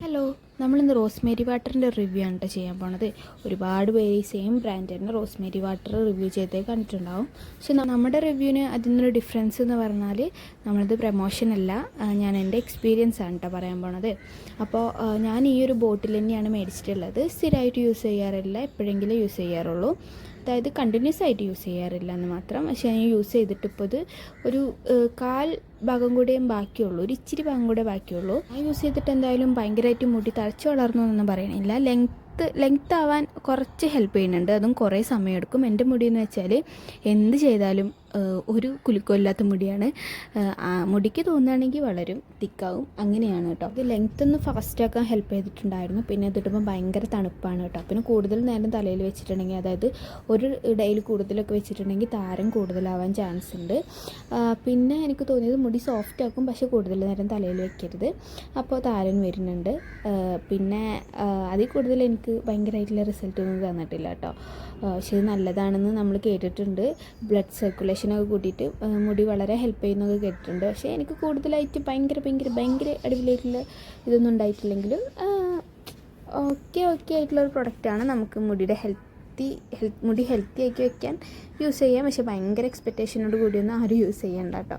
Hello, നമ്മളിന്ന് Rosemary വാട്ടറിൻ്റെ review ആണ് കേട്ടോ ചെയ്യാൻ പോണത്. ഒരുപാട് പേര് ഈ സെയിം ബ്രാൻഡ് തന്നെ റോസ്മേരി വാട്ടർ റിവ്യൂ ചെയ്തേ കണ്ടിട്ടുണ്ടാവും. പക്ഷെ നമ്മുടെ റിവ്യൂവിന് അതിനൊരു ഡിഫറൻസ് എന്ന് പറഞ്ഞാൽ നമ്മളത് പ്രമോഷനല്ല, ഞാൻ എൻ്റെ എക്സ്പീരിയൻസ് ആണ് കേട്ടോ പറയാൻ പോണത്. അപ്പോൾ ഞാൻ ഈ ഒരു ബോട്ടിൽ തന്നെയാണ് മേടിച്ചിട്ടുള്ളത്. സ്ഥിരമായിട്ട് യൂസ് ചെയ്യാറില്ല, എപ്പോഴെങ്കിലും യൂസ് ചെയ്യാറുള്ളൂ. അതായത് കണ്ടിന്യൂസ് ആയിട്ട് യൂസ് ചെയ്യാറില്ല എന്ന് മാത്രം. പക്ഷേ ഞാൻ യൂസ് ചെയ്തിട്ടിപ്പോൾ ഇത് ഒരു കാൽ ഭാഗം കൂടെയും ബാക്കിയുള്ളൂ, ഒരു ഇച്ചിരി ഭാഗം കൂടെ ബാക്കിയുള്ളൂ. ഞാൻ യൂസ് ചെയ്തിട്ട് എന്തായാലും ഭയങ്കരമായിട്ട് മുടി തഴച്ചു വളർന്നു എന്നൊന്നും പറയണില്ല. ലെങ്ത്ത് ആവാൻ കുറച്ച് ഹെൽപ്പ് ചെയ്യുന്നുണ്ട്, അതും കുറേ സമയമെടുക്കും. എൻ്റെ മുടി എന്ന് വെച്ചാൽ എന്ത് ചെയ്താലും ഒരു കുലുക്കമില്ലാത്ത മുടിയാണ്. മുടിക്ക് തോന്നുകയാണെങ്കിൽ വളരും, തിക്കാവും, അങ്ങനെയാണ് കേട്ടോ. ഇത് ലെങ്ത്ത് ഒന്ന് ഫാസ്റ്റാക്കാൻ ഹെൽപ്പ് ചെയ്തിട്ടുണ്ടായിരുന്നു. പിന്നെ ഇതിടുമ്പോൾ ഭയങ്കര തണുപ്പാണ് കേട്ടോ. പിന്നെ കൂടുതൽ നേരം തലയിൽ വെച്ചിട്ടുണ്ടെങ്കിൽ, അതായത് ഒരു ഇടയിൽ കൂടുതലൊക്കെ വെച്ചിട്ടുണ്ടെങ്കിൽ താരൻ കൂടുതലാവാൻ ചാൻസ് ഉണ്ട്. പിന്നെ എനിക്ക് തോന്നിയത് മുടി സോഫ്റ്റ് ആക്കും, പക്ഷേ കൂടുതൽ നേരം തലയിൽ വെക്കരുത്, അപ്പോൾ താരൻ വരുന്നുണ്ട്. പിന്നെ അതിൽ കൂടുതൽ എനിക്ക് ഭയങ്കരമായിട്ടുള്ള റിസൾട്ടൊന്നും തന്നിട്ടില്ല കേട്ടോ. പക്ഷേ ഇത് നല്ലതാണെന്ന് നമ്മൾ കേട്ടിട്ടുണ്ട്. ബ്ലഡ് സർക്കുലേഷനൊക്കെ കൂട്ടിയിട്ട് മുടി വളരെ ഹെൽപ്പ് ചെയ്യുന്നതൊക്കെ കേട്ടിട്ടുണ്ട്. പക്ഷേ എനിക്ക് കൂടുതലായിട്ട് ഭയങ്കര അടിപൊളിയായിട്ടുള്ള ഇതൊന്നും ഉണ്ടായിട്ടില്ലെങ്കിലും ഓക്കെ ആയിട്ടുള്ളൊരു പ്രൊഡക്റ്റാണ്. നമുക്ക് മുടി ഹെൽത്തി ആക്കി വെക്കാൻ യൂസ് ചെയ്യാം. പക്ഷേ ഭയങ്കര എക്സ്പെക്റ്റേഷനോട് കൂടിയൊന്നും ആരും യൂസ് ചെയ്യണ്ട കേട്ടോ.